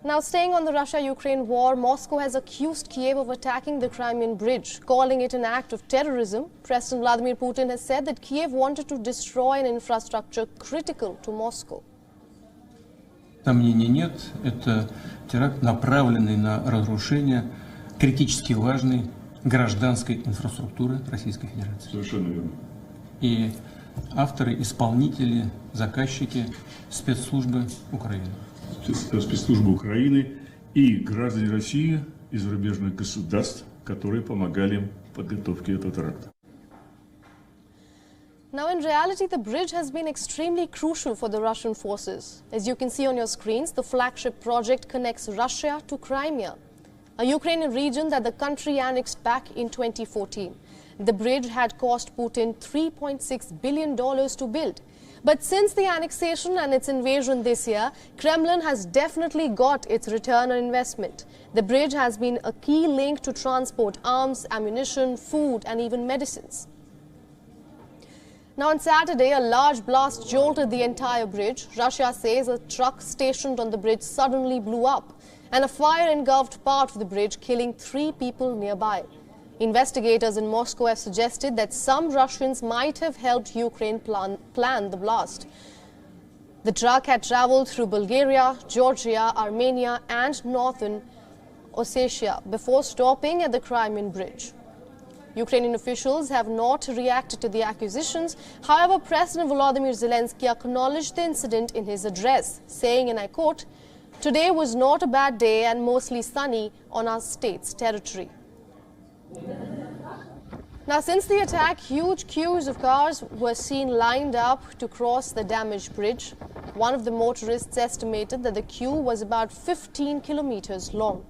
Now, staying on the Russia-Ukraine war, Moscow has accused Kiev of attacking the Crimean bridge, calling it an act of terrorism. President Vladimir Putin has said that Kiev wanted to destroy an infrastructure critical to Moscow. Сомнений нет, это теракт, направленный на разрушение критически важной гражданской инфраструктуры Российской Федерации. Совершенно верно. И авторы, исполнители, заказчики спецслужбы Украины. Спецслужбы Украины и граждане России и зарубежных государств, которые помогали им в подготовке этого теракта. Now, in reality, the bridge has been extremely crucial for the Russian forces. As you can see on your screens, the flagship project connects Russia to Crimea, a Ukrainian region that the country annexed back in 2014. The bridge had cost Putin $3.6 billion to build. But since the annexation and its invasion this year, Kremlin has definitely got its return on investment. The bridge has been a key link to transport arms, ammunition, food, and even medicines. Now, on Saturday, a large blast jolted the entire bridge. Russia says a truck stationed on the bridge suddenly blew up, and a fire engulfed part of the bridge, killing 3 people nearby. Investigators in Moscow have suggested that some Russians might have helped Ukraine plan the blast. The truck had traveled through Bulgaria, Georgia, Armenia, and northern Ossetia before stopping at the Crimean bridge. Ukrainian officials have not reacted to the accusations. However, President Volodymyr Zelensky acknowledged the incident in his address, saying, and I quote, "Today was not a bad day and mostly sunny on our state's territory." Now, since the attack, huge queues of cars were seen lined up to cross the damaged bridge. One of the motorists estimated that the queue was about 15 kilometers long.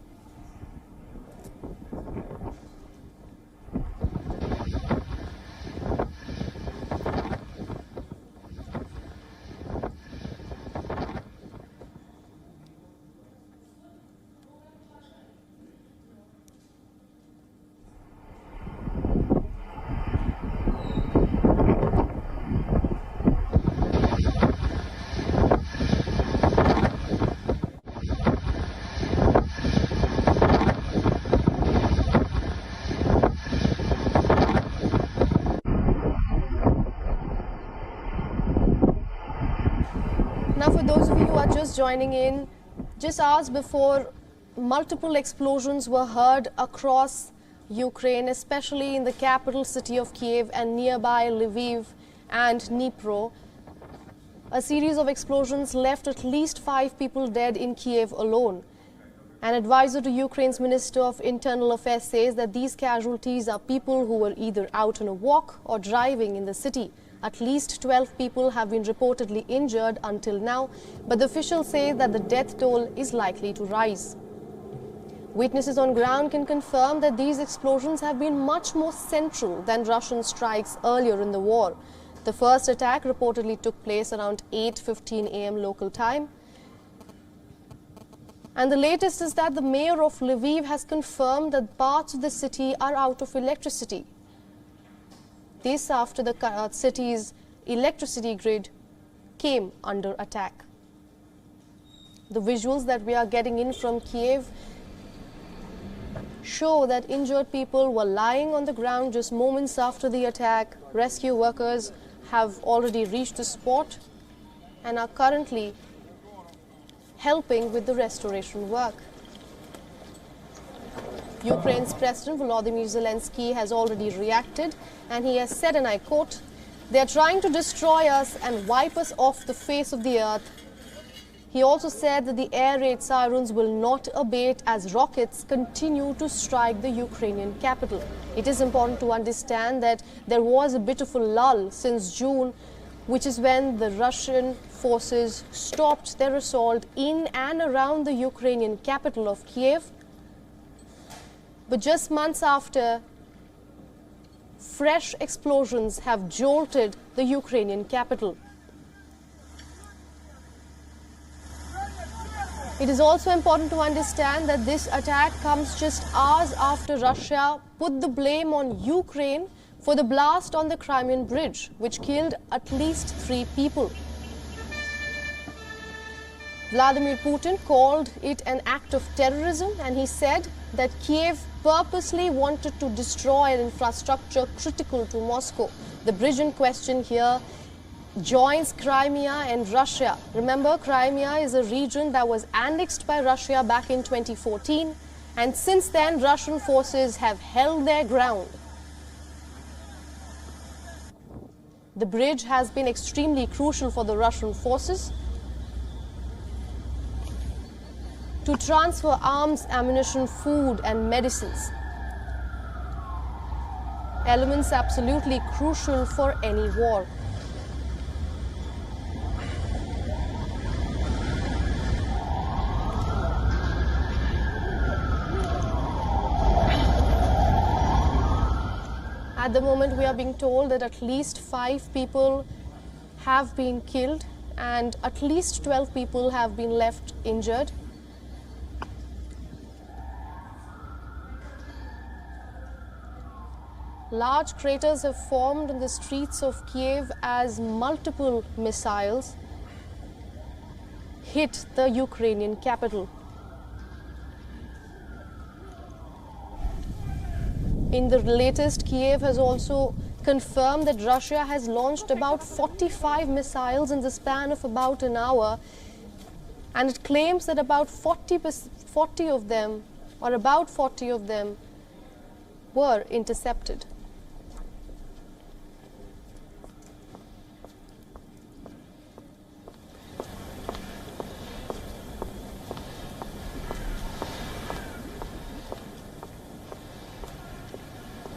Now, for those of you who are just joining in, just hours before, multiple explosions were heard across Ukraine, especially in the capital city of Kiev and nearby Lviv and Dnipro. A series of explosions left at least 5 people dead in Kiev alone. An advisor to Ukraine's Minister of Internal Affairs says that these casualties are people who were either out on a walk or driving in the city. At least 12 people have been reportedly injured until now, but the officials say that the death toll is likely to rise. Witnesses on ground can confirm that these explosions have been much more central than Russian strikes earlier in the war. The first attack reportedly took place around 8:15 a.m. local time. And the latest is that the mayor of Lviv has confirmed that parts of the city are out of electricity. This after the city's electricity grid came under attack. The visuals that we are getting in from Kiev show that injured people were lying on the ground just moments after the attack. Rescue workers have already reached the spot and are currently helping with the restoration work. Ukraine's President Volodymyr Zelensky has already reacted, and he has said, and I quote, "They are trying to destroy us and wipe us off the face of the earth." He also said that the air raid sirens will not abate as rockets continue to strike the Ukrainian capital. It is important to understand that there was a bit of a lull since June, which is when the Russian forces stopped their assault in and around the Ukrainian capital of Kiev. But just months after, fresh explosions have jolted the Ukrainian capital. It is also important to understand that this attack comes just hours after Russia put the blame on Ukraine for the blast on the Crimean bridge, which killed at least 3 people. Vladimir Putin called it an act of terrorism, and he said that Kiev purposely wanted to destroy an infrastructure critical to Moscow. The bridge in question here joins Crimea and Russia. Remember, Crimea is a region that was annexed by Russia back in 2014, and since then Russian forces have held their ground. The bridge has been extremely crucial for the Russian forces to transfer arms, ammunition, food and medicines. Elements absolutely crucial for any war. At the moment, we are being told that at least 5 people have been killed and at least 12 people have been left injured. Large craters have formed in the streets of Kiev as multiple missiles hit the Ukrainian capital. In the latest, Kiev has also confirmed that Russia has launched about 45 missiles in the span of about an hour, and it claims that about 40 of them were intercepted.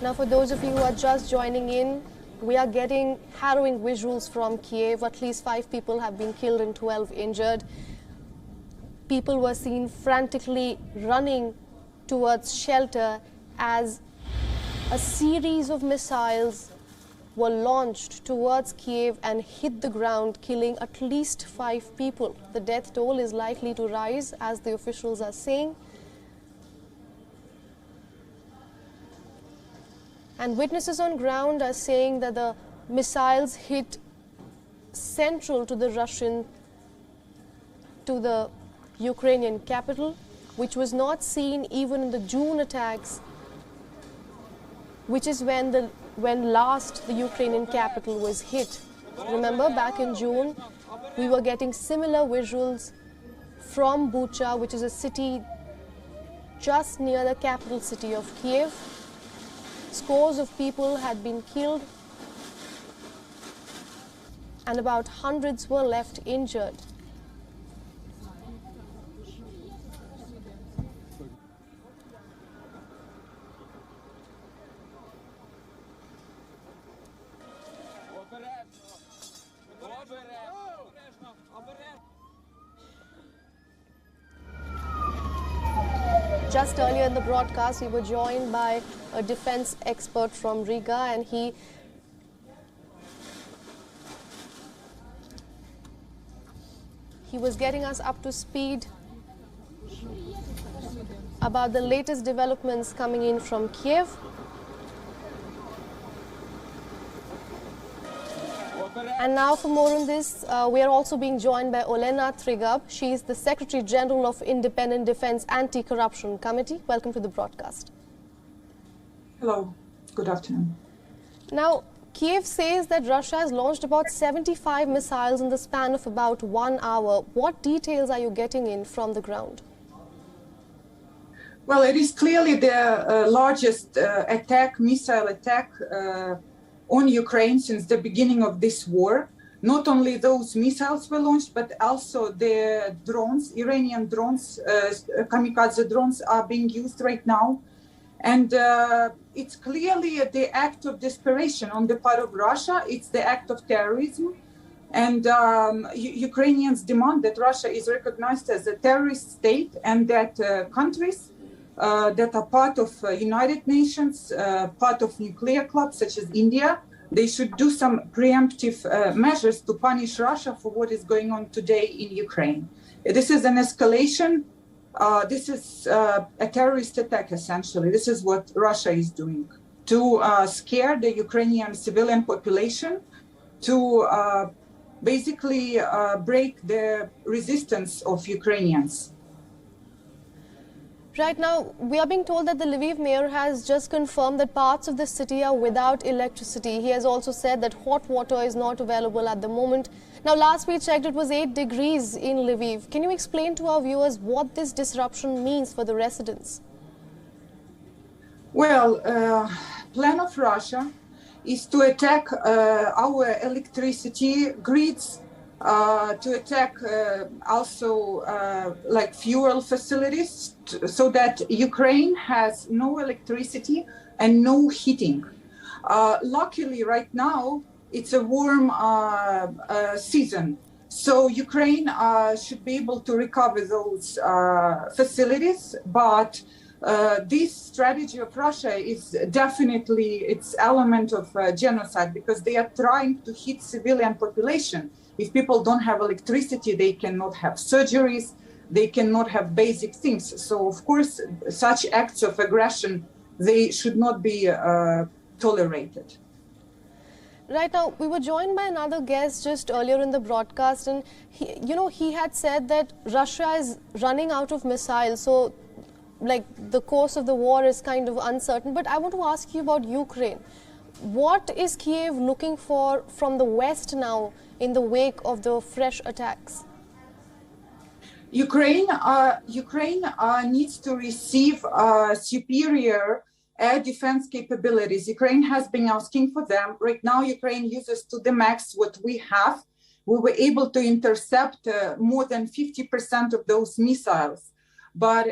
Now, for those of you who are just joining in, we are getting harrowing visuals from Kiev. At least 5 people have been killed and 12 injured. People were seen frantically running towards shelter as a series of missiles were launched towards Kiev and hit the ground, killing at least 5 people. The death toll is likely to rise, as the officials are saying. And witnesses on ground are saying that the missiles hit central to the Ukrainian capital, which was not seen even in the June attacks, which is when last the Ukrainian capital was hit. Remember, back in June, we were getting similar visuals from Bucha, which is a city just near the capital city of Kiev. Scores of people had been killed and about hundreds were left injured. Just earlier in the broadcast, we were joined by a defense expert from Riga, and he was getting us up to speed about the latest developments coming in from Kiev. And now for more on this, we are also being joined by Olena Trigab. She is the Secretary General of Independent Defense Anti-Corruption Committee. Welcome to the broadcast. Hello, good afternoon. Now, Kiev says that Russia has launched about 75 missiles in the span of about 1 hour. What details are you getting in from the ground? Well, it is clearly the largest missile attack on Ukraine since the beginning of this war. Not only those missiles were launched, but also the drones, Iranian drones, kamikaze drones are being used right now. And it's clearly the act of desperation on the part of Russia. It's the act of terrorism. And Ukrainians demand that Russia is recognized as a terrorist state, and that countries that are part of United Nations, part of nuclear clubs such as India, they should do some preemptive measures to punish Russia for what is going on today in Ukraine. This is an escalation. This is a terrorist attack, essentially. This is what Russia is doing to scare the Ukrainian civilian population, to basically break the resistance of Ukrainians. Right now, we are being told that the Lviv mayor has just confirmed that parts of the city are without electricity. He has also said that hot water is not available at the moment. Now, last we checked, it was 8 degrees in Lviv. Can you explain to our viewers what this disruption means for the residents? Well, plan of Russia is to attack our electricity grids, to attack also like fuel facilities, so that Ukraine has no electricity and no heating. Luckily, right now, it's a warm season. So Ukraine should be able to recover those facilities, but this strategy of Russia is definitely its element of genocide, because they are trying to hit civilian population. If people don't have electricity, they cannot have surgeries, they cannot have basic things. So of course, such acts of aggression, they should not be tolerated. Right now, we were joined by another guest just earlier in the broadcast, and he had said that Russia is running out of missiles. So like the course of the war is kind of uncertain. But I want to ask you about Ukraine. What is Kiev looking for from the West now in the wake of the fresh attacks? Ukraine needs to receive superior air defense capabilities. Ukraine has been asking for them. Right now, Ukraine uses to the max what we have. We were able to intercept more than 50% of those missiles. But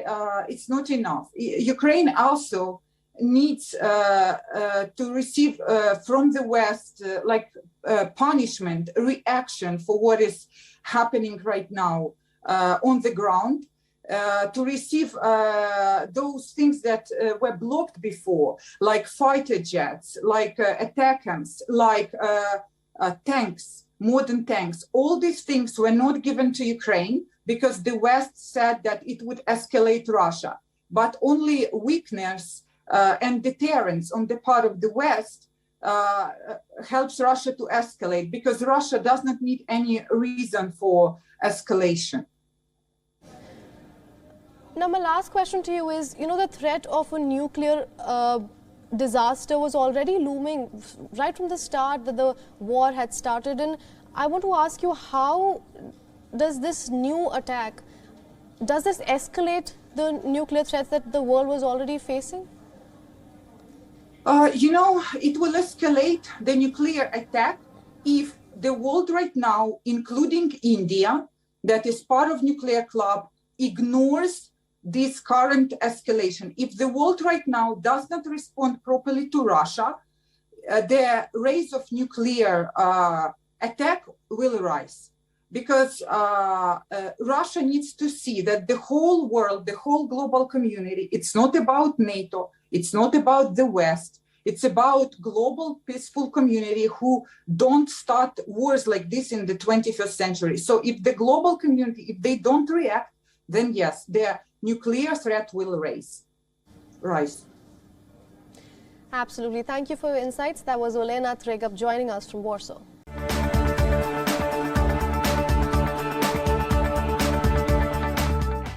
it's not enough. Ukraine also needs to receive from the West punishment, reaction for what is happening right now on the ground, to receive those things that were blocked before, like fighter jets, like ATACMS, like tanks, modern tanks. All these things were not given to Ukraine, because the West said that it would escalate Russia. But only weakness and deterrence on the part of the West helps Russia to escalate, because Russia does not need any reason for escalation. Now, my last question to you is, the threat of a nuclear disaster was already looming right from the start that the war had started. And I want to ask you, how does this new attack, does this escalate the nuclear threats that the world was already facing? It will escalate the nuclear attack if the world right now, including India, that is part of nuclear club, ignores this current escalation. If the world right now does not respond properly to Russia, the rise of nuclear attack will rise. Because Russia needs to see that the whole world, the whole global community, it's not about NATO, it's not about the West, it's about global peaceful community who don't start wars like this in the 21st century. So if the global community, if they don't react, then yes, the nuclear threat will rise. Absolutely. Thank you for your insights. That was Olena Tregub joining us from Warsaw.